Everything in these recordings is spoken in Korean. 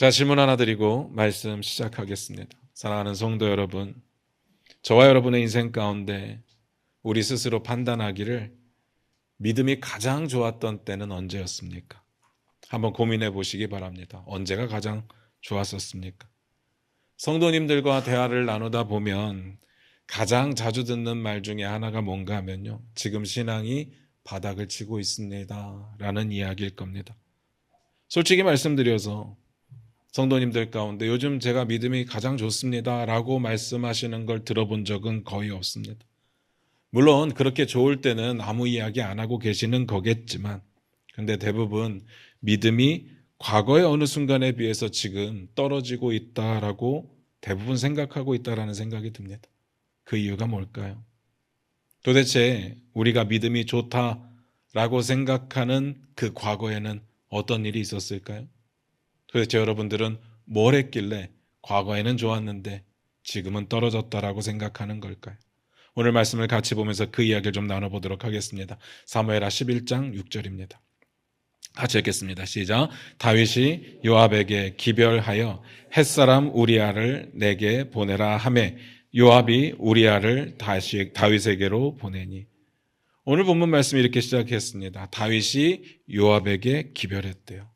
자, 질문 하나 드리고 말씀 시작하겠습니다. 사랑하는 성도 여러분, 저와 여러분의 인생 가운데 우리 스스로 판단하기를 믿음이 가장 좋았던 때는 언제였습니까? 한번 고민해 보시기 바랍니다. 언제가 가장 좋았었습니까? 성도님들과 대화를 나누다 보면 가장 자주 듣는 말 중에 하나가 뭔가 하면요, 지금 신앙이 바닥을 치고 있습니다 라는 이야기일 겁니다. 솔직히 말씀드려서 성도님들 가운데 요즘 제가 믿음이 가장 좋습니다 라고 말씀하시는 걸 들어본 적은 거의 없습니다. 물론 그렇게 좋을 때는 아무 이야기 안 하고 계시는 거겠지만, 근데 대부분 믿음이 과거의 어느 순간에 비해서 지금 떨어지고 있다라고 대부분 생각하고 있다라는 생각이 듭니다. 그 이유가 뭘까요? 도대체 우리가 믿음이 좋다라고 생각하는 그 과거에는 어떤 일이 있었을까요? 도대체 여러분들은 뭘 했길래 과거에는 좋았는데 지금은 떨어졌다라고 생각하는 걸까요? 오늘 말씀을 같이 보면서 그 이야기를 좀 나눠보도록 하겠습니다. 사무엘하 11장 6절입니다. 같이 읽겠습니다. 시작. 다윗이 요압에게 기별하여 햇사람 우리아를 내게 보내라 하매 요압이 우리아를 다시 다윗에게로 보내니. 오늘 본문 말씀이 이렇게 시작했습니다. 다윗이 요압에게 기별했대요.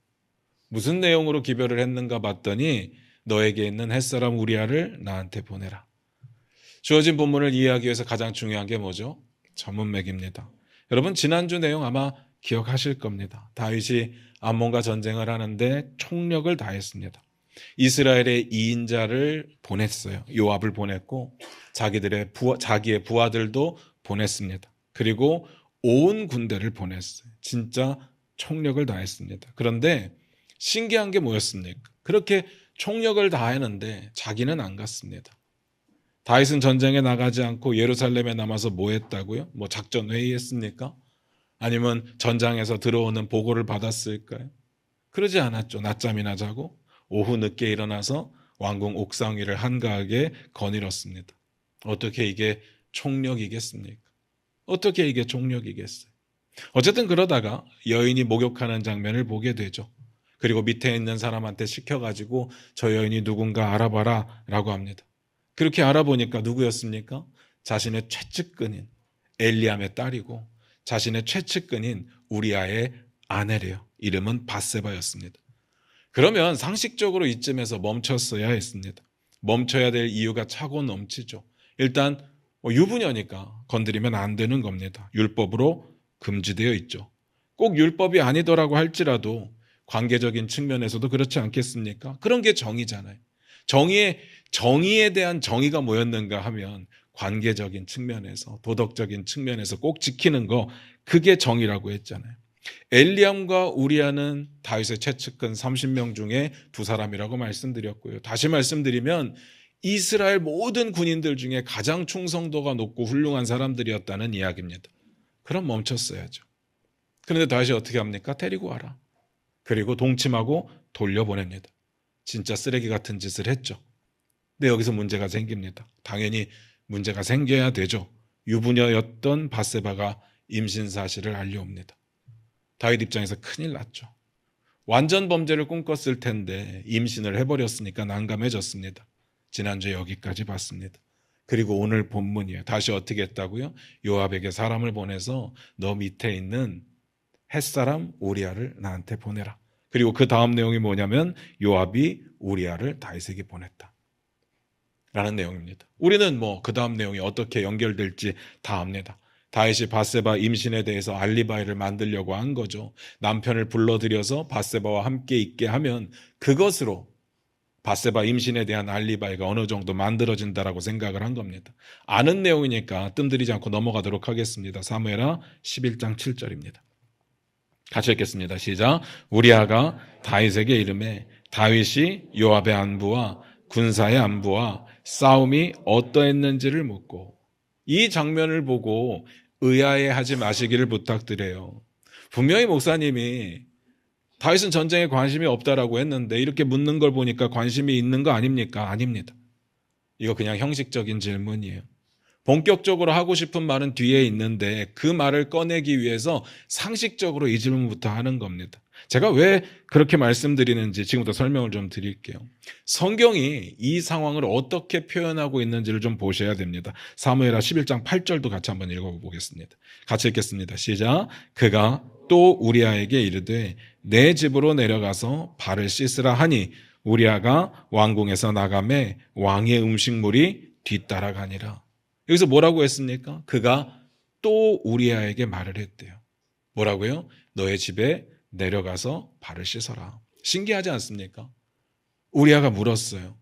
무슨 내용으로 기별을 했는가 봤더니 너에게 있는 햇사람 우리아를 나한테 보내라. 주어진 본문을 이해하기 위해서 가장 중요한 게 뭐죠? 전문맥입니다. 여러분, 지난주 내용 아마 기억하실 겁니다. 다윗이 암몬과 전쟁을 하는데 총력을 다했습니다. 이스라엘의 2인자를 보냈어요. 요압을 보냈고 자기의 부하들도 보냈습니다. 그리고 온 군대를 보냈어요. 진짜 총력을 다했습니다. 그런데 신기한 게 뭐였습니까? 그렇게 총력을 다했는데 자기는 안 갔습니다. 다윗은 전쟁에 나가지 않고 예루살렘에 남아서 뭐 했다고요? 뭐 작전 회의했습니까? 아니면 전장에서 들어오는 보고를 받았을까요? 그러지 않았죠. 낮잠이나 자고 오후 늦게 일어나서 왕궁 옥상 위를 한가하게 거닐었습니다. 어떻게 이게 총력이겠습니까? 어떻게 이게 총력이겠어요? 어쨌든 그러다가 여인이 목욕하는 장면을 보게 되죠. 그리고 밑에 있는 사람한테 시켜가지고 저 여인이 누군가 알아봐라 라고 합니다. 그렇게 알아보니까 누구였습니까? 자신의 최측근인 엘리암의 딸이고 자신의 최측근인 우리아의 아내래요. 이름은 밧세바였습니다. 그러면 상식적으로 이쯤에서 멈췄어야 했습니다. 멈춰야 될 이유가 차고 넘치죠. 일단 유부녀니까 건드리면 안 되는 겁니다. 율법으로 금지되어 있죠. 꼭 율법이 아니더라고 할지라도 관계적인 측면에서도 그렇지 않겠습니까? 그런 게 정의잖아요. 정의에 대한 정의가 뭐였는가 하면 관계적인 측면에서, 도덕적인 측면에서 꼭 지키는 거, 그게 정의라고 했잖아요. 엘리암과 우리아는 다윗의 최측근 30명 중에 두 사람이라고 말씀드렸고요. 다시 말씀드리면 이스라엘 모든 군인들 중에 가장 충성도가 높고 훌륭한 사람들이었다는 이야기입니다. 그럼 멈췄어야죠. 그런데 다윗이 어떻게 합니까? 데리고 와라. 그리고 동침하고 돌려보냅니다. 진짜 쓰레기 같은 짓을 했죠. 근데 여기서 문제가 생깁니다. 당연히 문제가 생겨야 되죠. 유부녀였던 밧세바가 임신 사실을 알려옵니다. 다윗 입장에서 큰일 났죠. 완전 범죄를 꿈꿨을 텐데 임신을 해버렸으니까 난감해졌습니다. 지난주에 여기까지 봤습니다. 그리고 오늘 본문이에요. 다시 어떻게 했다고요? 요압에게 사람을 보내서 너 밑에 있는 햇사람 우리아를 나한테 보내라. 그리고 그 다음 내용이 뭐냐면 요압이 우리아를 다윗에게 보냈다 라는 내용입니다. 우리는 그 다음 내용이 어떻게 연결될지 다 압니다. 다윗이 밧세바 임신에 대해서 알리바이를 만들려고 한 거죠. 남편을 불러들여서 밧세바와 함께 있게 하면 그것으로 밧세바 임신에 대한 알리바이가 어느 정도 만들어진다라고 생각을 한 겁니다. 아는 내용이니까 뜸들이지 않고 넘어가도록 하겠습니다. 사무엘하 11장 7절입니다. 같이 읽겠습니다. 시작. 우리아가 다윗에게 이르매 다윗이 요압의 안부와 군사의 안부와 싸움이 어떠했는지를 묻고. 이 장면을 보고 의아해하지 마시기를 부탁드려요. 분명히 목사님이 다윗은 전쟁에 관심이 없다라고 했는데 이렇게 묻는 걸 보니까 관심이 있는 거 아닙니까? 아닙니다. 이거 그냥 형식적인 질문이에요. 본격적으로 하고 싶은 말은 뒤에 있는데 그 말을 꺼내기 위해서 상식적으로 이 질문부터 하는 겁니다. 제가 왜 그렇게 말씀드리는지 지금부터 설명을 좀 드릴게요. 성경이 이 상황을 어떻게 표현하고 있는지를 좀 보셔야 됩니다. 사무엘하 11장 8절도 같이 한번 읽어보겠습니다. 같이 읽겠습니다. 시작. 그가 또 우리아에게 이르되 내 집으로 내려가서 발을 씻으라 하니 우리아가 왕궁에서 나가매 왕의 음식물이 뒤따라가니라. 여기서 뭐라고 했습니까? 그가 또 우리아에게 말을 했대요. 뭐라고요? 너의 집에 내려가서 발을 씻어라. 신기하지 않습니까? 우리아가 물었어요.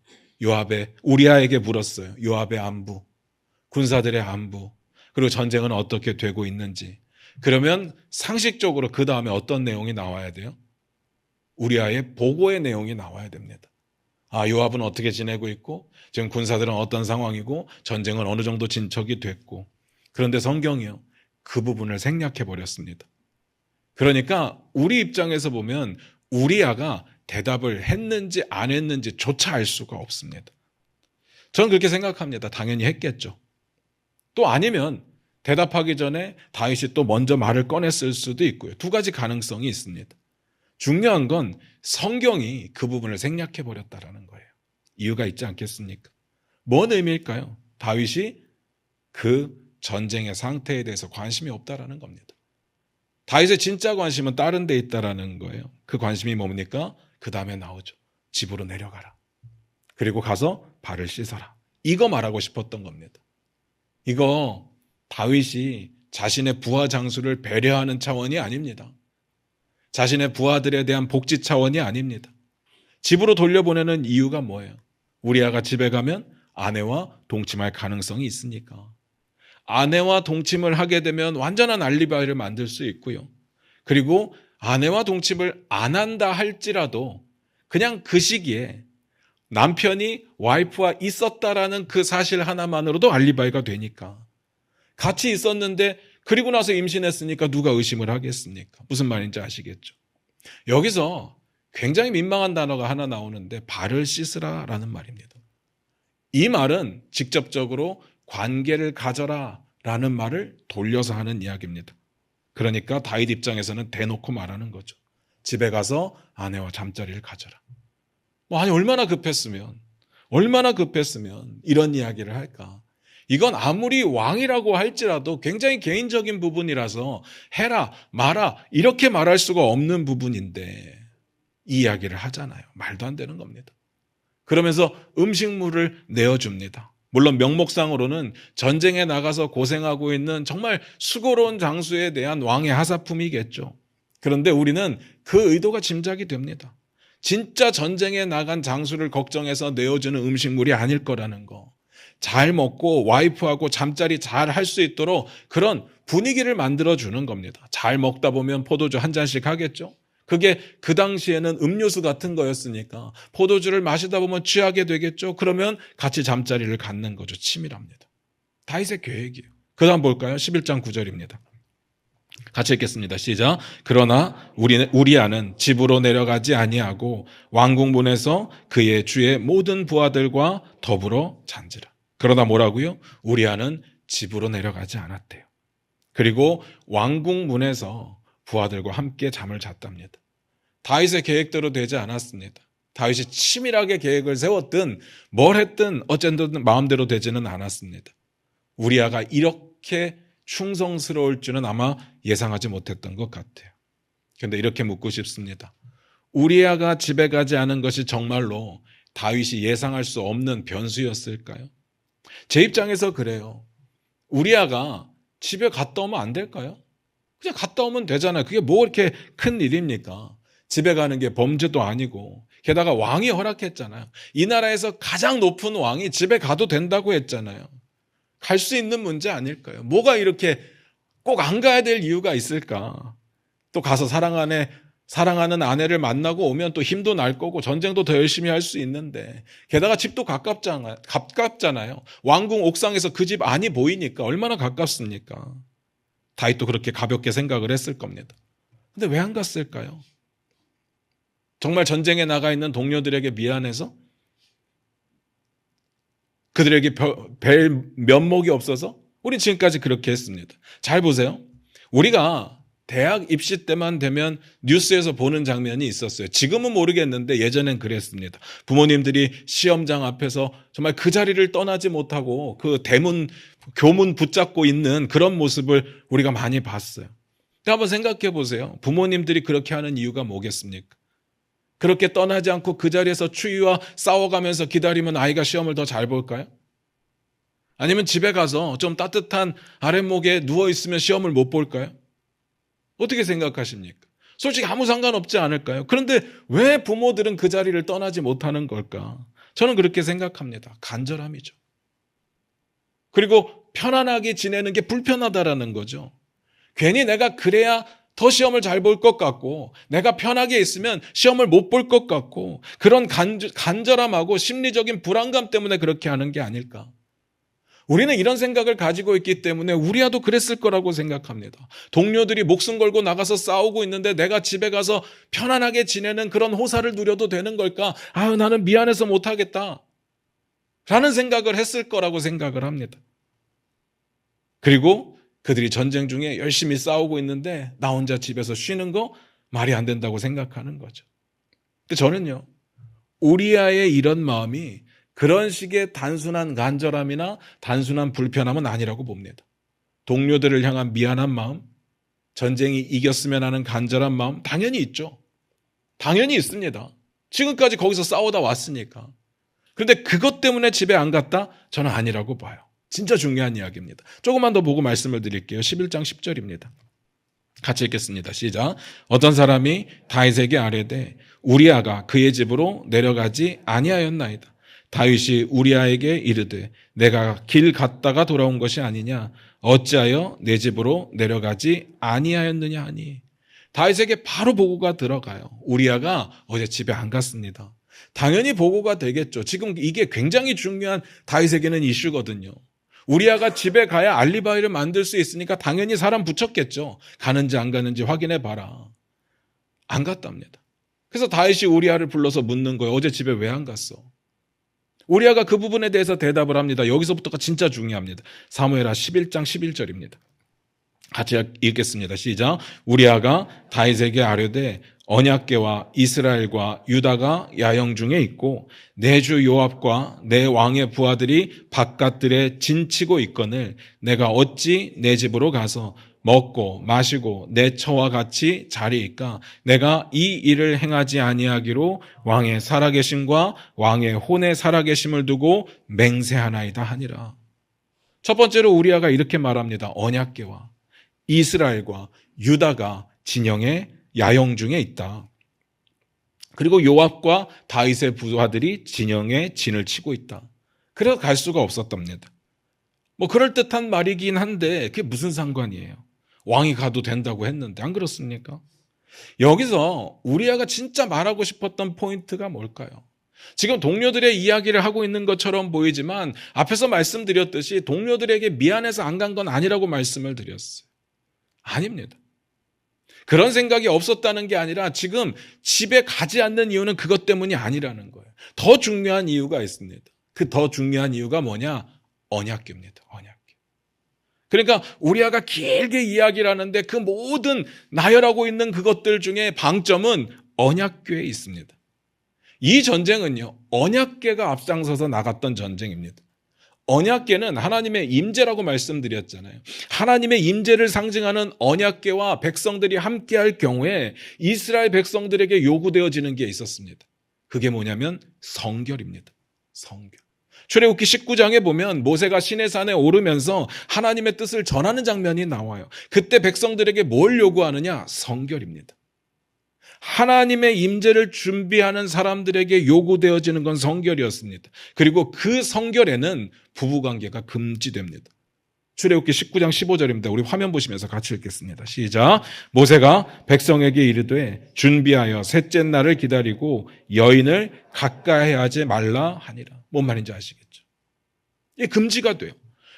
우리아에게 물었어요. 요압의 안부, 군사들의 안부, 그리고 전쟁은 어떻게 되고 있는지. 그러면 상식적으로 그 다음에 어떤 내용이 나와야 돼요? 우리아의 보고의 내용이 나와야 됩니다. 요압은 어떻게 지내고 있고 지금 군사들은 어떤 상황이고 전쟁은 어느 정도 진척이 됐고. 그런데 성경이요, 그 부분을 생략해 버렸습니다. 그러니까 우리 입장에서 보면 우리아가 대답을 했는지 안 했는지조차 알 수가 없습니다. 저는 그렇게 생각합니다. 당연히 했겠죠. 또 아니면 대답하기 전에 다윗이 또 먼저 말을 꺼냈을 수도 있고요. 두 가지 가능성이 있습니다. 중요한 건 성경이 그 부분을 생략해 버렸다는 거예요. 이유가 있지 않겠습니까? 뭔 의미일까요? 다윗이 그 전쟁의 상태에 대해서 관심이 없다라는 겁니다. 다윗의 진짜 관심은 다른 데 있다라는 거예요. 그 관심이 뭡니까? 그 다음에 나오죠. 집으로 내려가라. 그리고 가서 발을 씻어라. 이거 말하고 싶었던 겁니다. 이거 다윗이 자신의 부하 장수를 배려하는 차원이 아닙니다. 자신의 부하들에 대한 복지 차원이 아닙니다. 집으로 돌려보내는 이유가 뭐예요? 우리아가 집에 가면 아내와 동침할 가능성이 있으니까. 아내와 동침을 하게 되면 완전한 알리바이를 만들 수 있고요. 그리고 아내와 동침을 안 한다 할지라도 그냥 그 시기에 남편이 와이프와 있었다라는 그 사실 하나만으로도 알리바이가 되니까. 같이 있었는데 그리고 나서 임신했으니까 누가 의심을 하겠습니까? 무슨 말인지 아시겠죠? 여기서 굉장히 민망한 단어가 하나 나오는데 발을 씻으라라는 말입니다. 이 말은 직접적으로 관계를 가져라 라는 말을 돌려서 하는 이야기입니다. 그러니까 다윗 입장에서는 대놓고 말하는 거죠. 집에 가서 아내와 잠자리를 가져라. 아니 얼마나 급했으면 이런 이야기를 할까. 이건 아무리 왕이라고 할지라도 굉장히 개인적인 부분이라서 해라 마라 이렇게 말할 수가 없는 부분인데 이 이야기를 하잖아요. 말도 안 되는 겁니다. 그러면서 음식물을 내어줍니다. 물론 명목상으로는 전쟁에 나가서 고생하고 있는 정말 수고로운 장수에 대한 왕의 하사품이겠죠. 그런데 우리는 그 의도가 짐작이 됩니다. 진짜 전쟁에 나간 장수를 걱정해서 내어주는 음식물이 아닐 거라는 거. 잘 먹고 와이프하고 잠자리 잘 할 수 있도록 그런 분위기를 만들어주는 겁니다. 잘 먹다 보면 포도주 한 잔씩 하겠죠. 그게 그 당시에는 음료수 같은 거였으니까 포도주를 마시다 보면 취하게 되겠죠. 그러면 같이 잠자리를 갖는 거죠. 치밀합니다. 다윗의 계획이에요. 그 다음 볼까요? 11장 9절입니다. 같이 읽겠습니다. 시작. 그러나 우리아는 집으로 내려가지 아니하고 왕궁문에서 그의 주의 모든 부하들과 더불어 잔지라. 그러나 뭐라고요? 우리아는 집으로 내려가지 않았대요. 그리고 왕궁문에서 부하들과 함께 잠을 잤답니다. 다윗의 계획대로 되지 않았습니다. 다윗이 치밀하게 계획을 세웠든 뭘 했든 어쨌든 마음대로 되지는 않았습니다. 우리아가 이렇게 충성스러울 줄은 아마 예상하지 못했던 것 같아요. 그런데 이렇게 묻고 싶습니다. 우리아가 집에 가지 않은 것이 정말로 다윗이 예상할 수 없는 변수였을까요? 제 입장에서 그래요. 우리아가 집에 갔다 오면 안 될까요? 그냥 갔다 오면 되잖아요. 그게 뭐 이렇게 큰 일입니까? 집에 가는 게 범죄도 아니고 게다가 왕이 허락했잖아요. 이 나라에서 가장 높은 왕이 집에 가도 된다고 했잖아요. 갈 수 있는 문제 아닐까요? 뭐가 이렇게 꼭 안 가야 될 이유가 있을까? 또 가서 사랑하는 아내를 만나고 오면 또 힘도 날 거고 전쟁도 더 열심히 할 수 있는데 게다가 집도 가깝잖아요. 왕궁 옥상에서 그 집 안이 보이니까 얼마나 가깝습니까? 다윗도 그렇게 가볍게 생각을 했을 겁니다. 근데 왜 안 갔을까요? 정말 전쟁에 나가 있는 동료들에게 미안해서? 그들에게 뵐 면목이 없어서? 우리 지금까지 그렇게 했습니다. 잘 보세요. 우리가 대학 입시 때만 되면 뉴스에서 보는 장면이 있었어요. 지금은 모르겠는데 예전엔 그랬습니다. 부모님들이 시험장 앞에서 정말 그 자리를 떠나지 못하고 그 대문, 교문 붙잡고 있는 그런 모습을 우리가 많이 봤어요. 한번 생각해 보세요. 부모님들이 그렇게 하는 이유가 뭐겠습니까? 그렇게 떠나지 않고 그 자리에서 추위와 싸워가면서 기다리면 아이가 시험을 더 잘 볼까요? 아니면 집에 가서 좀 따뜻한 아랫목에 누워있으면 시험을 못 볼까요? 어떻게 생각하십니까? 솔직히 아무 상관없지 않을까요? 그런데 왜 부모들은 그 자리를 떠나지 못하는 걸까? 저는 그렇게 생각합니다. 간절함이죠. 그리고 편안하게 지내는 게 불편하다라는 거죠. 괜히 내가 그래야 더 시험을 잘 볼 것 같고 내가 편하게 있으면 시험을 못 볼 것 같고 그런 간절함하고 심리적인 불안감 때문에 그렇게 하는 게 아닐까? 우리는 이런 생각을 가지고 있기 때문에 우리야도 그랬을 거라고 생각합니다. 동료들이 목숨 걸고 나가서 싸우고 있는데 내가 집에 가서 편안하게 지내는 그런 호사를 누려도 되는 걸까? 아유, 나는 미안해서 못하겠다 라는 생각을 했을 거라고 생각을 합니다. 그리고 그들이 전쟁 중에 열심히 싸우고 있는데 나 혼자 집에서 쉬는 거 말이 안 된다고 생각하는 거죠. 근데 저는요, 우리아의 이런 마음이 그런 식의 단순한 간절함이나 단순한 불편함은 아니라고 봅니다. 동료들을 향한 미안한 마음, 전쟁이 이겼으면 하는 간절한 마음 당연히 있죠. 당연히 있습니다. 지금까지 거기서 싸우다 왔으니까. 그런데 그것 때문에 집에 안 갔다? 저는 아니라고 봐요. 진짜 중요한 이야기입니다. 조금만 더 보고 말씀을 드릴게요. 11장 10절입니다. 같이 읽겠습니다. 시작. 어떤 사람이 다윗에게 아뢰되 우리아가 그의 집으로 내려가지 아니하였나이다. 다윗이 우리아에게 이르되 내가 길 갔다가 돌아온 것이 아니냐 어찌하여 내 집으로 내려가지 아니하였느냐 하니 다윗에게 바로 보고가 들어가요. 우리아가 어제 집에 안 갔습니다. 당연히 보고가 되겠죠. 지금 이게 굉장히 중요한 다윗에게는 이슈거든요. 우리아가 집에 가야 알리바이를 만들 수 있으니까 당연히 사람 붙였겠죠. 가는지 안 가는지 확인해 봐라. 안 갔답니다. 그래서 다윗이 우리아를 불러서 묻는 거예요. 어제 집에 왜 안 갔어? 우리아가 그 부분에 대해서 대답을 합니다. 여기서부터가 진짜 중요합니다. 사무엘하 11장 11절입니다. 같이 읽겠습니다. 시작. 우리아가 다윗에게 아뢰되 언약궤와 이스라엘과 유다가 야영 중에 있고 내 주 요압과 내 왕의 부하들이 바깥들에 진치고 있거늘 내가 어찌 내 집으로 가서 먹고 마시고 내 처와 같이 자리이까 내가 이 일을 행하지 아니하기로 왕의 살아계심과 왕의 혼의 살아계심을 두고 맹세하나이다 하니라. 첫 번째로 우리아가 이렇게 말합니다. 언약궤와 이스라엘과 유다가 진영에 야영 중에 있다. 그리고 요압과 다윗의 부하들이 진영에 진을 치고 있다. 그래서 갈 수가 없었답니다. 뭐 그럴듯한 말이긴 한데 그게 무슨 상관이에요? 왕이 가도 된다고 했는데 안 그렇습니까? 여기서 우리아가 진짜 말하고 싶었던 포인트가 뭘까요? 지금 동료들의 이야기를 하고 있는 것처럼 보이지만 앞에서 말씀드렸듯이 동료들에게 미안해서 안 간 건 아니라고 말씀을 드렸어요. 아닙니다. 그런 생각이 없었다는 게 아니라 지금 집에 가지 않는 이유는 그것 때문이 아니라는 거예요. 더 중요한 이유가 있습니다. 그 더 중요한 이유가 뭐냐? 언약궤입니다. 언약궤. 그러니까 우리아가 길게 이야기를 하는데 그 모든 나열하고 있는 그것들 중에 방점은 언약궤에 있습니다. 이 전쟁은요, 언약궤가 앞장서서 나갔던 전쟁입니다. 언약궤는 하나님의 임재라고 말씀드렸잖아요. 하나님의 임재를 상징하는 언약궤와 백성들이 함께할 경우에 이스라엘 백성들에게 요구되어지는 게 있었습니다. 그게 뭐냐면 성결입니다. 성결. 출애굽기 19장에 보면 모세가 시내산에 오르면서 하나님의 뜻을 전하는 장면이 나와요. 그때 백성들에게 뭘 요구하느냐? 성결입니다. 하나님의 임재를 준비하는 사람들에게 요구되어지는 건 성결이었습니다. 그리고 그 성결에는 부부관계가 금지됩니다. 출애굽기 19장 15절입니다. 우리 화면 보시면서 같이 읽겠습니다. 시작. 모세가 백성에게 이르되 준비하여 셋째 날을 기다리고 여인을 가까이 하지 말라 하니라. 뭔 말인지 아시겠죠? 이게 금지가 돼요.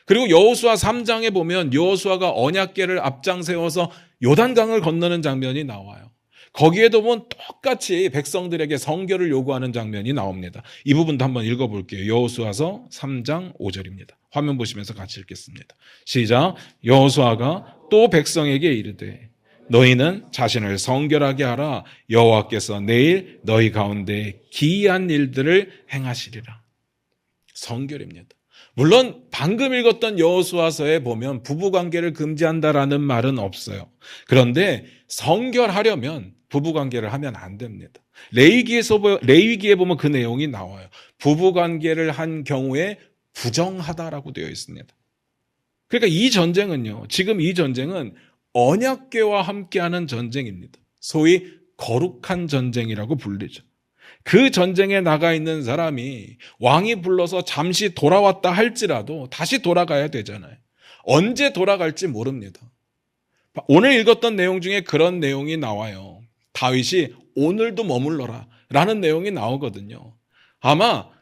그리고 여호수아 3장에 보면 여호수아가 언약궤를 앞장 세워서 요단강을 건너는 장면이 나와요. 거기에도 보면 똑같이 백성들에게 성결을 요구하는 장면이 나옵니다. 이 부분도 한번 읽어볼게요. 여호수아서 3장 5절입니다. 화면 보시면서 같이 읽겠습니다. 시작. 여호수아가 또 백성에게 이르되 너희는 자신을 성결하게 하라. 여호와께서 내일 너희 가운데 기이한 일들을 행하시리라. 성결입니다. 물론 방금 읽었던 여호수아서에 보면 부부관계를 금지한다라는 말은 없어요. 그런데 성결하려면 부부관계를 하면 안 됩니다. 레위기에 보면 그 내용이 나와요. 부부관계를 한 경우에 부정하다라고 되어 있습니다. 그러니까 이 전쟁은요, 지금 이 전쟁은 언약궤와 함께하는 전쟁입니다. 소위 거룩한 전쟁이라고 불리죠. 그 전쟁에 나가 있는 사람이 왕이 불러서 잠시 돌아왔다 할지라도 다시 돌아가야 되잖아요. 언제 돌아갈지 모릅니다. 오늘 읽었던 내용 중에 그런 내용이 나와요. 다윗이 오늘도 머물러라 라는 내용이 나오거든요. 아마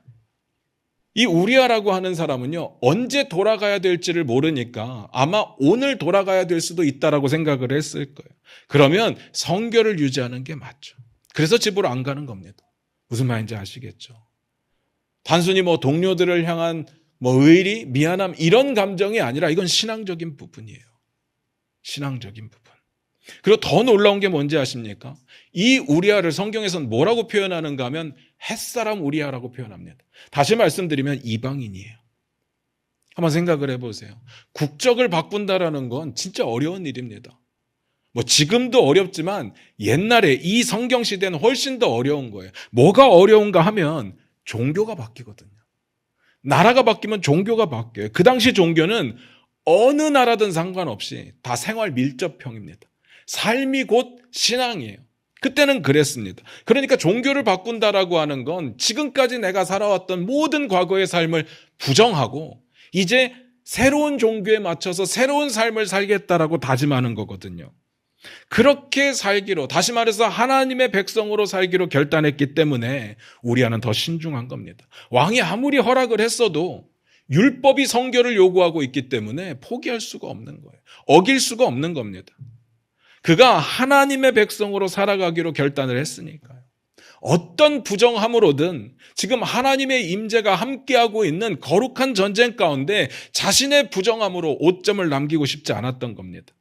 이 우리아라고 하는 사람은요, 언제 돌아가야 될지를 모르니까 아마 오늘 돌아가야 될 수도 있다라고 생각을 했을 거예요. 그러면 성결을 유지하는 게 맞죠. 그래서 집으로 안 가는 겁니다. 무슨 말인지 아시겠죠? 단순히 동료들을 향한 의리, 미안함 이런 감정이 아니라 이건 신앙적인 부분이에요. 신앙적인 부분. 그리고 더 놀라운 게 뭔지 아십니까? 이 우리아를 성경에서는 뭐라고 표현하는가 하면 햇사람 우리아라고 표현합니다. 다시 말씀드리면 이방인이에요. 한번 생각을 해보세요. 국적을 바꾼다라는 건 진짜 어려운 일입니다. 지금도 어렵지만 옛날에 이 성경 시대는 훨씬 더 어려운 거예요. 뭐가 어려운가 하면 종교가 바뀌거든요. 나라가 바뀌면 종교가 바뀌어요. 그 당시 종교는 어느 나라든 상관없이 다 생활 밀접형입니다. 삶이 곧 신앙이에요. 그때는 그랬습니다. 그러니까 종교를 바꾼다라고 하는 건 지금까지 내가 살아왔던 모든 과거의 삶을 부정하고 이제 새로운 종교에 맞춰서 새로운 삶을 살겠다라고 다짐하는 거거든요. 그렇게 살기로, 다시 말해서 하나님의 백성으로 살기로 결단했기 때문에 우리아는 더 신중한 겁니다. 왕이 아무리 허락을 했어도 율법이 성결을 요구하고 있기 때문에 포기할 수가 없는 거예요. 어길 수가 없는 겁니다. 그가 하나님의 백성으로 살아가기로 결단을 했으니까요. 어떤 부정함으로든 지금 하나님의 임재가 함께하고 있는 거룩한 전쟁 가운데 자신의 부정함으로 오점을 남기고 싶지 않았던 겁니다.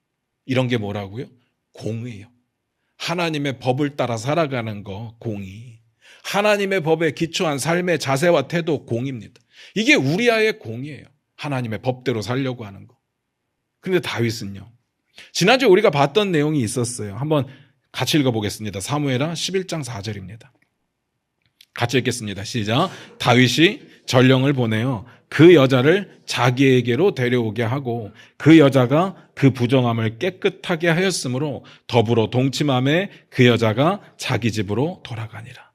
이런 게 뭐라고요? 공의요. 하나님의 법을 따라 살아가는 거 공의. 하나님의 법에 기초한 삶의 자세와 태도 공의입니다. 이게 우리아의 공의예요. 하나님의 법대로 살려고 하는 거. 그런데 다윗은요. 지난주에 우리가 봤던 내용이 있었어요. 한번 같이 읽어보겠습니다. 사무엘하 11장 4절입니다. 같이 읽겠습니다. 시작. 다윗이 전령을 보내어 그 여자를 자기에게로 데려오게 하고 그 여자가 그 부정함을 깨끗하게 하였으므로 더불어 동침함에 그 여자가 자기 집으로 돌아가니라.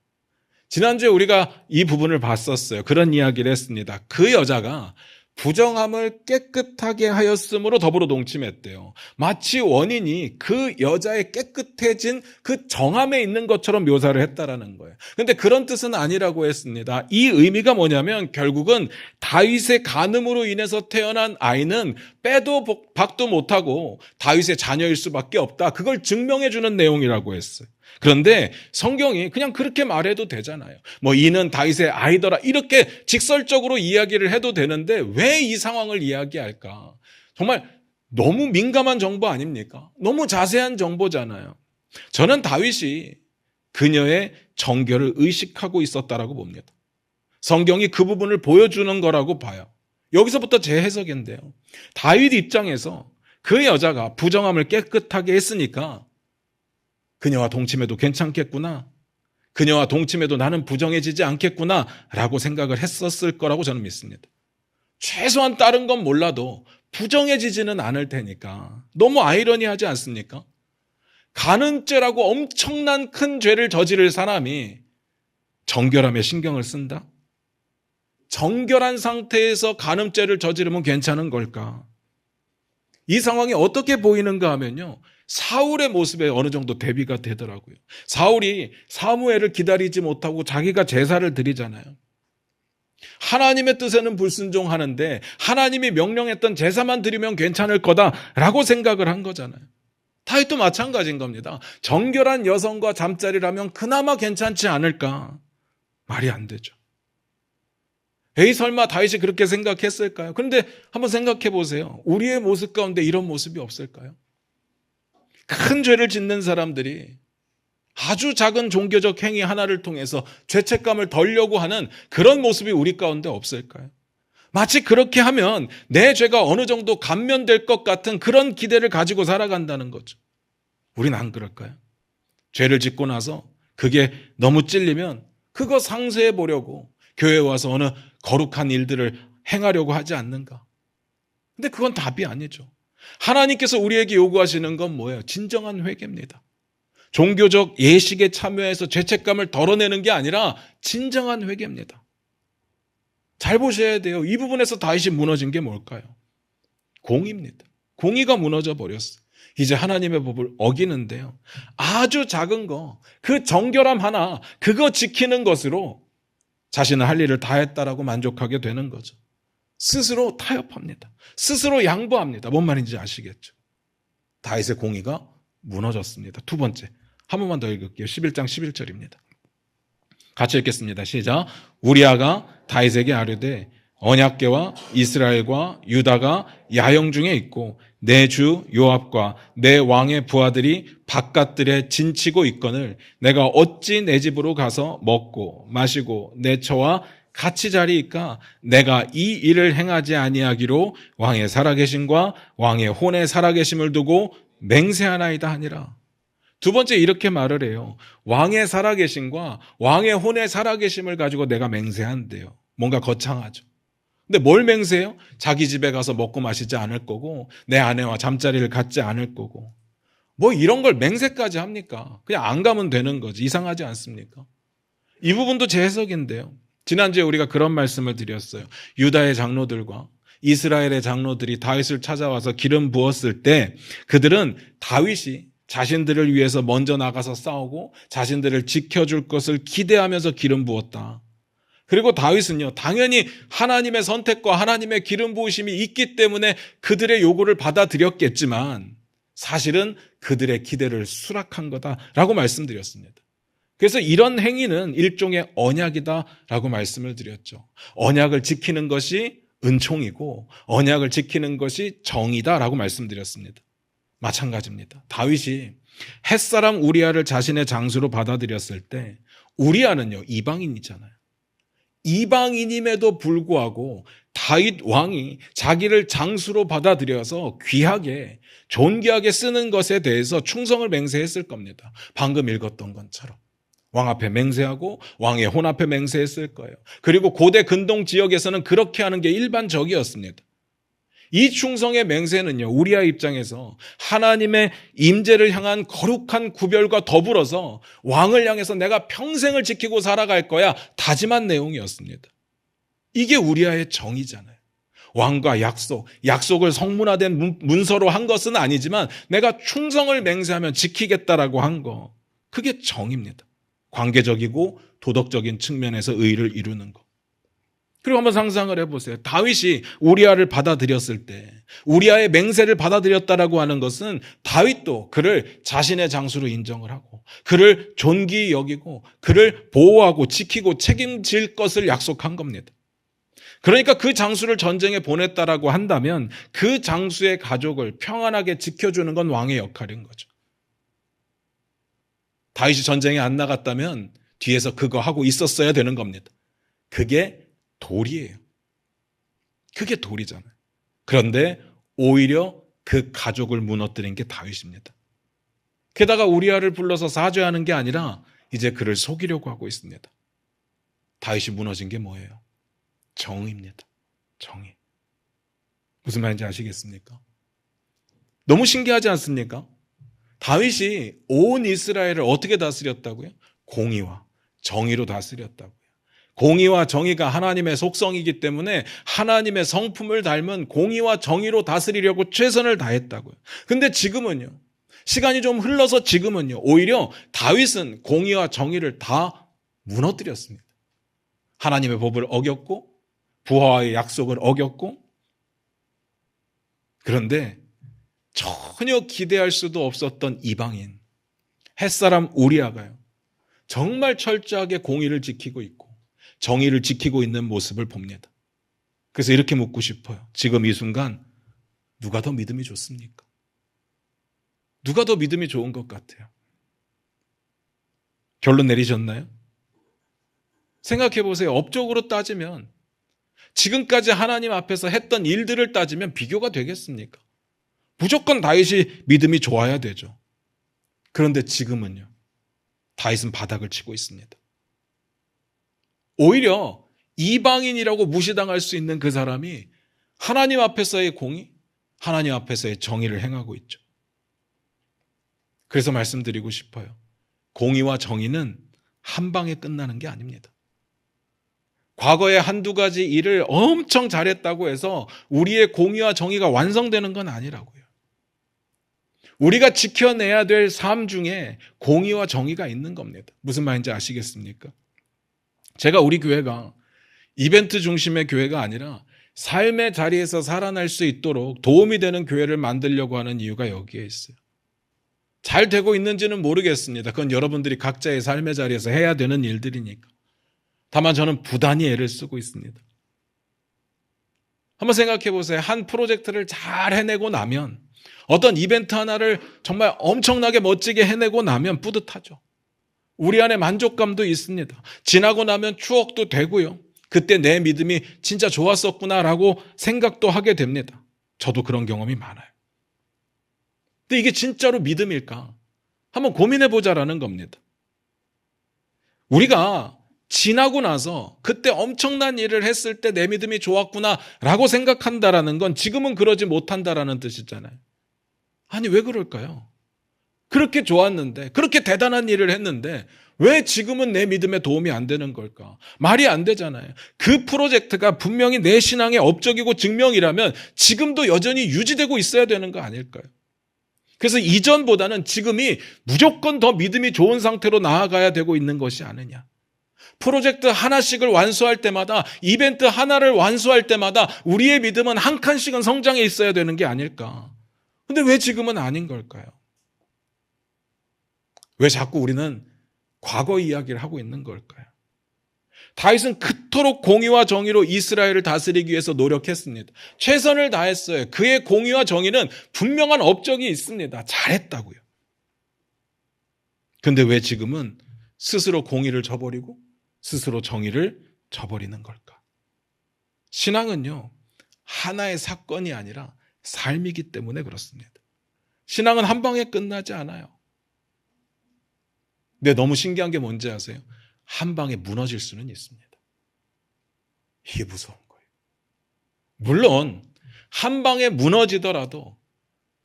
지난주에 우리가 이 부분을 봤었어요. 그런 이야기를 했습니다. 그 여자가 부정함을 깨끗하게 하였으므로 더불어 동침했대요. 마치 원인이 그 여자의 깨끗해진 그 정함에 있는 것처럼 묘사를 했다라는 거예요. 그런데 그런 뜻은 아니라고 했습니다. 이 의미가 뭐냐면 결국은 다윗의 간음으로 인해서 태어난 아이는 빼도 박도 못하고 다윗의 자녀일 수밖에 없다. 그걸 증명해 주는 내용이라고 했어요. 그런데 성경이 그냥 그렇게 말해도 되잖아요. 이는 다윗의 아이더라 이렇게 직설적으로 이야기를 해도 되는데 왜 이 상황을 이야기할까? 정말 너무 민감한 정보 아닙니까? 너무 자세한 정보잖아요. 저는 다윗이 그녀의 정결을 의식하고 있었다라고 봅니다. 성경이 그 부분을 보여주는 거라고 봐요. 여기서부터 제 해석인데요. 다윗 입장에서 그 여자가 부정함을 깨끗하게 했으니까 그녀와 동침해도 괜찮겠구나. 그녀와 동침해도 나는 부정해지지 않겠구나 라고 생각을 했었을 거라고 저는 믿습니다. 최소한 다른 건 몰라도 부정해지지는 않을 테니까. 너무 아이러니하지 않습니까? 간음죄라고 엄청난 큰 죄를 저지를 사람이 정결함에 신경을 쓴다? 정결한 상태에서 간음죄를 저지르면 괜찮은 걸까? 이 상황이 어떻게 보이는가 하면요. 사울의 모습에 어느 정도 대비가 되더라고요. 사울이 사무엘을 기다리지 못하고 자기가 제사를 드리잖아요. 하나님의 뜻에는 불순종하는데 하나님이 명령했던 제사만 드리면 괜찮을 거다라고 생각을 한 거잖아요. 다윗도 마찬가지인 겁니다. 정결한 여성과 잠자리라면 그나마 괜찮지 않을까? 말이 안 되죠. 에이 설마 다윗이 그렇게 생각했을까요? 그런데 한번 생각해 보세요. 우리의 모습 가운데 이런 모습이 없을까요? 큰 죄를 짓는 사람들이 아주 작은 종교적 행위 하나를 통해서 죄책감을 덜려고 하는 그런 모습이 우리 가운데 없을까요? 마치 그렇게 하면 내 죄가 어느 정도 감면될 것 같은 그런 기대를 가지고 살아간다는 거죠. 우리는 안 그럴까요? 죄를 짓고 나서 그게 너무 찔리면 그거 상쇄해 보려고 교회에 와서 어느 거룩한 일들을 행하려고 하지 않는가? 근데 그건 답이 아니죠. 하나님께서 우리에게 요구하시는 건 뭐예요? 진정한 회개입니다. 종교적 예식에 참여해서 죄책감을 덜어내는 게 아니라 진정한 회개입니다. 잘 보셔야 돼요. 이 부분에서 다윗이 무너진 게 뭘까요? 공의입니다. 공의가 무너져 버렸어요. 이제 하나님의 법을 어기는데요. 아주 작은 거, 그 정결함 하나, 그거 지키는 것으로 자신은 할 일을 다 했다라고 만족하게 되는 거죠. 스스로 타협합니다. 스스로 양보합니다. 뭔 말인지 아시겠죠? 다윗의 공의가 무너졌습니다. 두 번째, 한 번만 더 읽을게요. 11장 11절입니다. 같이 읽겠습니다. 시작. 우리아가 다윗에게 아뢰되 언약궤와 이스라엘과 유다가 야영 중에 있고 내 주 요압과 내 왕의 부하들이 바깥들에 진치고 있거늘 내가 어찌 내 집으로 가서 먹고 마시고 내 처와 같이 자리이까 내가 이 일을 행하지 아니하기로 왕의 살아계심과 왕의 혼의 살아계심을 두고 맹세하나이다 하니라. 두 번째 이렇게 말을 해요. 왕의 살아계심과 왕의 혼의 살아계심을 가지고 내가 맹세한대요. 뭔가 거창하죠. 근데 뭘 맹세해요? 자기 집에 가서 먹고 마시지 않을 거고 내 아내와 잠자리를 갖지 않을 거고 뭐 이런 걸 맹세까지 합니까? 그냥 안 가면 되는 거지. 이상하지 않습니까? 이 부분도 제 해석인데요. 지난주에 우리가 그런 말씀을 드렸어요. 유다의 장로들과 이스라엘의 장로들이 다윗을 찾아와서 기름 부었을 때 그들은 다윗이 자신들을 위해서 먼저 나가서 싸우고 자신들을 지켜줄 것을 기대하면서 기름 부었다. 그리고 다윗은요, 당연히 하나님의 선택과 하나님의 기름 부으심이 있기 때문에 그들의 요구를 받아들였겠지만 사실은 그들의 기대를 수락한 거다라고 말씀드렸습니다. 그래서 이런 행위는 일종의 언약이다라고 말씀을 드렸죠. 언약을 지키는 것이 은총이고 언약을 지키는 것이 정의다라고 말씀드렸습니다. 마찬가지입니다. 다윗이 햇사람 우리아를 자신의 장수로 받아들였을 때 우리아는요, 이방인이잖아요. 이방인임에도 불구하고 다윗 왕이 자기를 장수로 받아들여서 귀하게 존귀하게 쓰는 것에 대해서 충성을 맹세했을 겁니다. 방금 읽었던 것처럼 왕 앞에 맹세하고 왕의 혼 앞에 맹세했을 거예요. 그리고 고대 근동 지역에서는 그렇게 하는 게 일반적이었습니다. 이 충성의 맹세는요, 우리아 입장에서 하나님의 임재를 향한 거룩한 구별과 더불어서 왕을 향해서 내가 평생을 지키고 살아갈 거야 다짐한 내용이었습니다. 이게 우리아의 정의잖아요. 왕과 약속을 성문화된 문서로 한 것은 아니지만 내가 충성을 맹세하면 지키겠다라고 한 거, 그게 정의입니다. 관계적이고 도덕적인 측면에서 의를 이루는 거. 그리고 한번 상상을 해보세요. 다윗이 우리아를 받아들였을 때 우리아의 맹세를 받아들였다라고 하는 것은 다윗도 그를 자신의 장수로 인정을 하고 그를 존귀히 여기고 그를 보호하고 지키고 책임질 것을 약속한 겁니다. 그러니까 그 장수를 전쟁에 보냈다라고 한다면 그 장수의 가족을 평안하게 지켜주는 건 왕의 역할인 거죠. 다윗이 전쟁에 안 나갔다면 뒤에서 그거 하고 있었어야 되는 겁니다. 그게 도리예요. 그게 도리잖아요. 그런데 오히려 그 가족을 무너뜨린 게 다윗입니다. 게다가 우리아를 불러서 사죄하는 게 아니라 이제 그를 속이려고 하고 있습니다. 다윗이 무너진 게 뭐예요? 정의입니다. 정의. 무슨 말인지 아시겠습니까? 너무 신기하지 않습니까? 다윗이 온 이스라엘을 어떻게 다스렸다고요? 공의와 정의로 다스렸다고요. 공의와 정의가 하나님의 속성이기 때문에 하나님의 성품을 닮은 공의와 정의로 다스리려고 최선을 다했다고요. 근데 지금은요, 시간이 좀 흘러서 지금은요, 오히려 다윗은 공의와 정의를 다 무너뜨렸습니다. 하나님의 법을 어겼고 부하와의 약속을 어겼고, 그런데 전혀 기대할 수도 없었던 이방인 햇사람 우리아가요, 정말 철저하게 공의를 지키고 있고 정의를 지키고 있는 모습을 봅니다. 그래서 이렇게 묻고 싶어요. 지금 이 순간 누가 더 믿음이 좋습니까? 누가 더 믿음이 좋은 것 같아요? 결론 내리셨나요? 생각해 보세요. 업적으로 따지면, 지금까지 하나님 앞에서 했던 일들을 따지면 비교가 되겠습니까? 무조건 다윗이 믿음이 좋아야 되죠. 그런데 지금은요, 다윗은 바닥을 치고 있습니다. 오히려 이방인이라고 무시당할 수 있는 그 사람이 하나님 앞에서의 공의, 하나님 앞에서의 정의를 행하고 있죠. 그래서 말씀드리고 싶어요. 공의와 정의는 한 방에 끝나는 게 아닙니다. 과거에 한두 가지 일을 엄청 잘했다고 해서 우리의 공의와 정의가 완성되는 건 아니라고요. 우리가 지켜내야 될 삶 중에 공의와 정의가 있는 겁니다. 무슨 말인지 아시겠습니까? 제가 우리 교회가 이벤트 중심의 교회가 아니라 삶의 자리에서 살아날 수 있도록 도움이 되는 교회를 만들려고 하는 이유가 여기에 있어요. 잘 되고 있는지는 모르겠습니다. 그건 여러분들이 각자의 삶의 자리에서 해야 되는 일들이니까. 다만 저는 부단히 애를 쓰고 있습니다. 한번 생각해 보세요. 한 프로젝트를 잘 해내고 나면, 어떤 이벤트 하나를 정말 엄청나게 멋지게 해내고 나면 뿌듯하죠. 우리 안에 만족감도 있습니다. 지나고 나면 추억도 되고요. 그때 내 믿음이 진짜 좋았었구나라고 생각도 하게 됩니다. 저도 그런 경험이 많아요. 근데 이게 진짜로 믿음일까? 한번 고민해 보자라는 겁니다. 우리가 지나고 나서 그때 엄청난 일을 했을 때 내 믿음이 좋았구나라고 생각한다라는 건 지금은 그러지 못한다라는 뜻이잖아요. 아니, 왜 그럴까요? 그렇게 좋았는데, 그렇게 대단한 일을 했는데 왜 지금은 내 믿음에 도움이 안 되는 걸까? 말이 안 되잖아요. 그 프로젝트가 분명히 내 신앙의 업적이고 증명이라면 지금도 여전히 유지되고 있어야 되는 거 아닐까요? 그래서 이전보다는 지금이 무조건 더 믿음이 좋은 상태로 나아가야 되고 있는 것이 아니냐. 프로젝트 하나씩을 완수할 때마다, 이벤트 하나를 완수할 때마다 우리의 믿음은 한 칸씩은 성장해 있어야 되는 게 아닐까. 근데 왜 지금은 아닌 걸까요? 왜 자꾸 우리는 과거 이야기를 하고 있는 걸까요? 다윗은 그토록 공의와 정의로 이스라엘을 다스리기 위해서 노력했습니다. 최선을 다했어요. 그의 공의와 정의는 분명한 업적이 있습니다. 잘했다고요. 근데 왜 지금은 스스로 공의를 저버리고 스스로 정의를 저버리는 걸까? 신앙은요, 하나의 사건이 아니라 삶이기 때문에 그렇습니다. 신앙은 한 방에 끝나지 않아요. 근데 너무 신기한 게 뭔지 아세요? 한 방에 무너질 수는 있습니다. 이게 무서운 거예요. 물론 한 방에 무너지더라도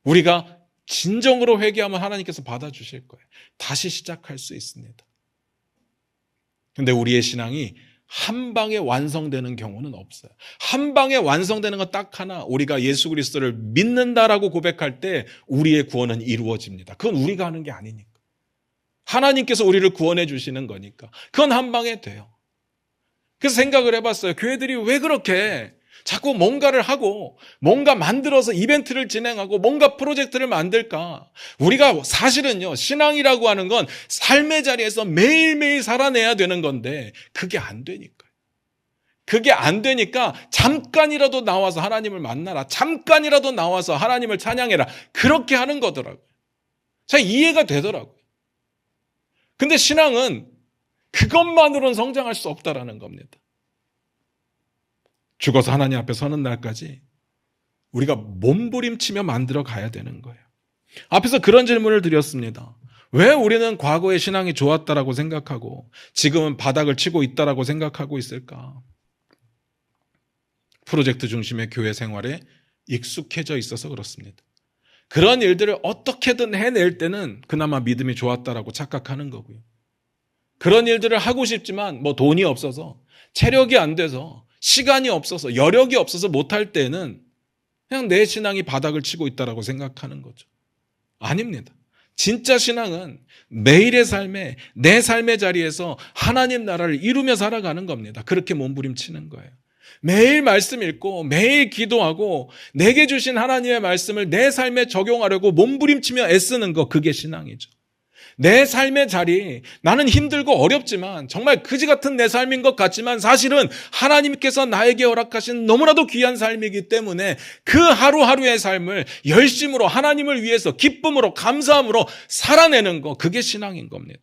우리가 진정으로 회개하면 하나님께서 받아주실 거예요. 다시 시작할 수 있습니다. 근데 우리의 신앙이 한 방에 완성되는 경우는 없어요. 한 방에 완성되는 건 딱 하나, 우리가 예수 그리스도를 믿는다라고 고백할 때 우리의 구원은 이루어집니다. 그건 우리가 하는 게 아니니까. 하나님께서 우리를 구원해 주시는 거니까. 그건 한 방에 돼요. 그래서 생각을 해봤어요. 교회들이 왜 그렇게 자꾸 뭔가를 하고 뭔가 만들어서 이벤트를 진행하고 뭔가 프로젝트를 만들까? 우리가 사실은요, 신앙이라고 하는 건 삶의 자리에서 매일매일 살아내야 되는 건데 그게 안 되니까요. 그게 안 되니까 잠깐이라도 나와서 하나님을 만나라. 잠깐이라도 나와서 하나님을 찬양해라. 그렇게 하는 거더라고요. 잘 이해가 되더라고요. 근데 신앙은 그것만으로는 성장할 수 없다라는 겁니다. 죽어서 하나님 앞에 서는 날까지 우리가 몸부림치며 만들어 가야 되는 거예요. 앞에서 그런 질문을 드렸습니다. 왜 우리는 과거의 신앙이 좋았다라고 생각하고 지금은 바닥을 치고 있다라고 생각하고 있을까? 프로젝트 중심의 교회 생활에 익숙해져 있어서 그렇습니다. 그런 일들을 어떻게든 해낼 때는 그나마 믿음이 좋았다라고 착각하는 거고요. 그런 일들을 하고 싶지만 돈이 없어서, 체력이 안 돼서, 시간이 없어서, 여력이 없어서 못할 때는 그냥 내 신앙이 바닥을 치고 있다라고 생각하는 거죠. 아닙니다. 진짜 신앙은 매일의 삶에, 내 삶의 자리에서 하나님 나라를 이루며 살아가는 겁니다. 그렇게 몸부림치는 거예요. 매일 말씀 읽고 매일 기도하고 내게 주신 하나님의 말씀을 내 삶에 적용하려고 몸부림치며 애쓰는 거, 그게 신앙이죠. 내 삶의 자리, 나는 힘들고 어렵지만 정말 그지 같은 내 삶인 것 같지만 사실은 하나님께서 나에게 허락하신 너무나도 귀한 삶이기 때문에 그 하루하루의 삶을 열심으로 하나님을 위해서 기쁨으로 감사함으로 살아내는 거, 그게 신앙인 겁니다.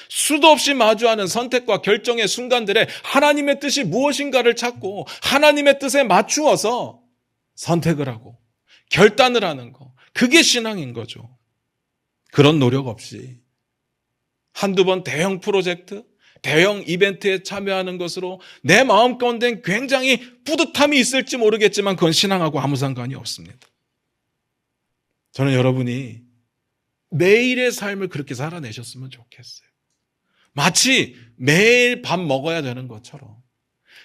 수도 없이 마주하는 선택과 결정의 순간들에 하나님의 뜻이 무엇인가를 찾고 하나님의 뜻에 맞추어서 선택을 하고 결단을 하는 거, 그게 신앙인 거죠. 그런 노력 없이 한두 번 대형 프로젝트, 대형 이벤트에 참여하는 것으로 내 마음 가운데 굉장히 뿌듯함이 있을지 모르겠지만 그건 신앙하고 아무 상관이 없습니다. 저는 여러분이 매일의 삶을 그렇게 살아내셨으면 좋겠어요. 마치 매일 밥 먹어야 되는 것처럼,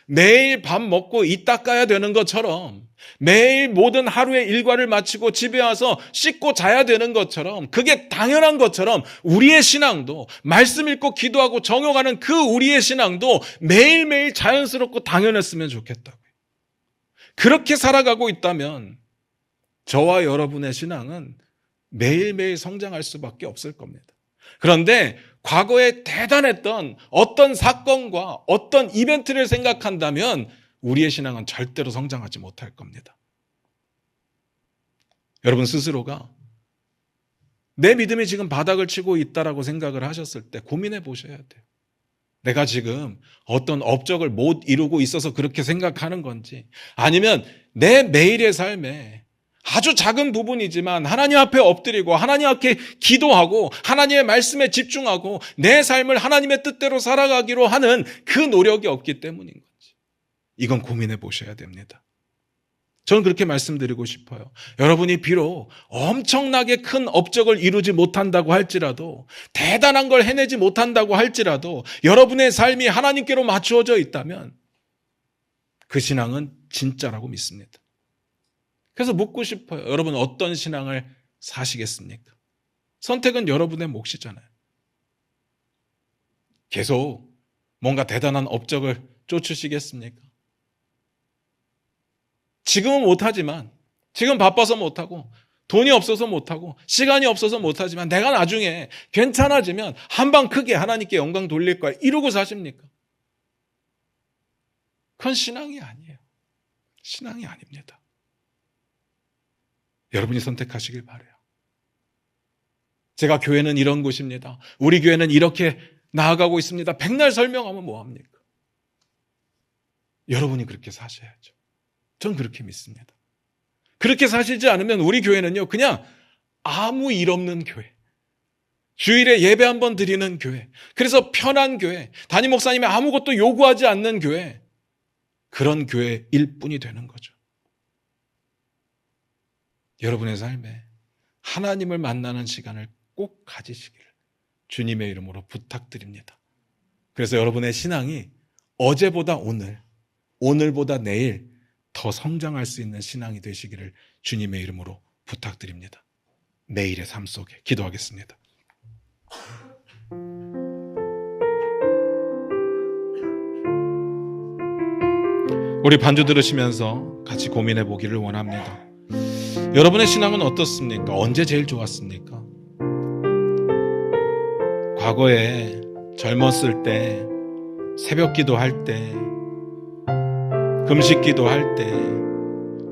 매일 밥 먹고 이 닦아야 되는 것처럼, 매일 모든 하루의 일과를 마치고 집에 와서 씻고 자야 되는 것처럼, 그게 당연한 것처럼 우리의 신앙도, 말씀 읽고 기도하고 정욕하는 그 우리의 신앙도 매일매일 자연스럽고 당연했으면 좋겠다고요. 그렇게 살아가고 있다면 저와 여러분의 신앙은 매일매일 성장할 수밖에 없을 겁니다. 그런데 과거에 대단했던 어떤 사건과 어떤 이벤트를 생각한다면 우리의 신앙은 절대로 성장하지 못할 겁니다. 여러분 스스로가 내 믿음이 지금 바닥을 치고 있다라고 생각을 하셨을 때 고민해 보셔야 돼요. 내가 지금 어떤 업적을 못 이루고 있어서 그렇게 생각하는 건지, 아니면 내 매일의 삶에 아주 작은 부분이지만 하나님 앞에 엎드리고 하나님 앞에 기도하고 하나님의 말씀에 집중하고 내 삶을 하나님의 뜻대로 살아가기로 하는 그 노력이 없기 때문인 건지, 이건 고민해 보셔야 됩니다. 저는 그렇게 말씀드리고 싶어요. 여러분이 비록 엄청나게 큰 업적을 이루지 못한다고 할지라도, 대단한 걸 해내지 못한다고 할지라도 여러분의 삶이 하나님께로 맞추어져 있다면 그 신앙은 진짜라고 믿습니다. 그래서 묻고 싶어요. 여러분 어떤 신앙을 사시겠습니까? 선택은 여러분의 몫이잖아요. 계속 뭔가 대단한 업적을 쫓으시겠습니까? 지금은 못하지만, 지금 바빠서 못하고 돈이 없어서 못하고 시간이 없어서 못하지만 내가 나중에 괜찮아지면 한방 크게 하나님께 영광 돌릴 거야, 이러고 사십니까? 그건 신앙이 아니에요. 신앙이 아닙니다. 여러분이 선택하시길 바라요. 제가 교회는 이런 곳입니다, 우리 교회는 이렇게 나아가고 있습니다, 백날 설명하면 뭐합니까? 여러분이 그렇게 사셔야죠. 전 그렇게 믿습니다. 그렇게 사시지 않으면 우리 교회는요, 그냥 아무 일 없는 교회, 주일에 예배 한번 드리는 교회, 그래서 편한 교회, 담임 목사님이 아무것도 요구하지 않는 교회, 그런 교회일 뿐이 되는 거죠. 여러분의 삶에 하나님을 만나는 시간을 꼭 가지시기를 주님의 이름으로 부탁드립니다. 그래서 여러분의 신앙이 어제보다 오늘, 오늘보다 내일 더 성장할 수 있는 신앙이 되시기를 주님의 이름으로 부탁드립니다. 매일의 삶 속에 기도하겠습니다. 우리 반주 들으시면서 같이 고민해 보기를 원합니다. 여러분의 신앙은 어떻습니까? 언제 제일 좋았습니까? 과거에 젊었을 때, 새벽 기도할 때, 금식 기도할 때,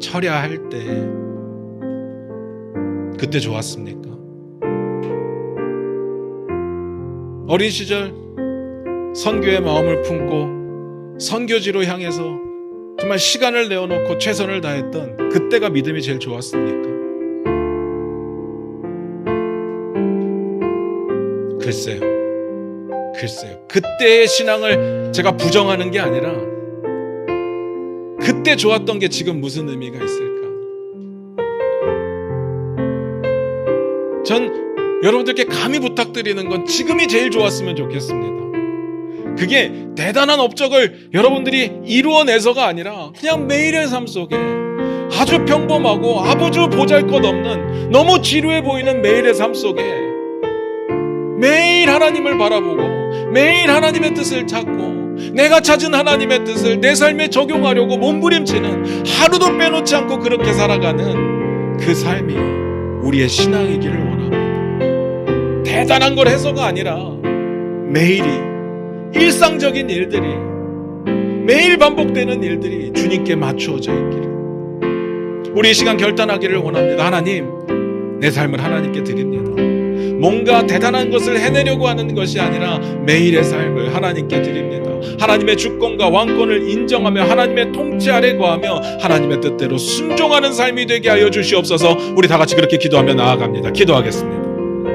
철야할 때, 그때 좋았습니까? 어린 시절 선교의 마음을 품고 선교지로 향해서 정말 시간을 내어놓고 최선을 다했던 그때가 믿음이 제일 좋았습니까? 글쎄요. 그때의 신앙을 제가 부정하는 게 아니라 그때 좋았던 게 지금 무슨 의미가 있을까? 전 여러분들께 감히 부탁드리는 건 지금이 제일 좋았으면 좋겠습니다. 그게 대단한 업적을 여러분들이 이루어내서가 아니라 그냥 매일의 삶 속에 아주 평범하고 아주 보잘것없는, 너무 지루해 보이는 매일의 삶 속에 매일 하나님을 바라보고 매일 하나님의 뜻을 찾고 내가 찾은 하나님의 뜻을 내 삶에 적용하려고 몸부림치는, 하루도 빼놓지 않고 그렇게 살아가는 그 삶이 우리의 신앙이기를 원합니다. 대단한 걸 해서가 아니라 매일이 일상적인 일들이 매일 반복되는 일들이 주님께 맞추어져 있기를 우리 이 시간 결단하기를 원합니다. 하나님, 내 삶을 하나님께 드립니다. 뭔가 대단한 것을 해내려고 하는 것이 아니라 매일의 삶을 하나님께 드립니다. 하나님의 주권과 왕권을 인정하며 하나님의 통치 아래 거하며 하나님의 뜻대로 순종하는 삶이 되게 하여 주시옵소서. 우리 다 같이 그렇게 기도하며 나아갑니다. 기도하겠습니다.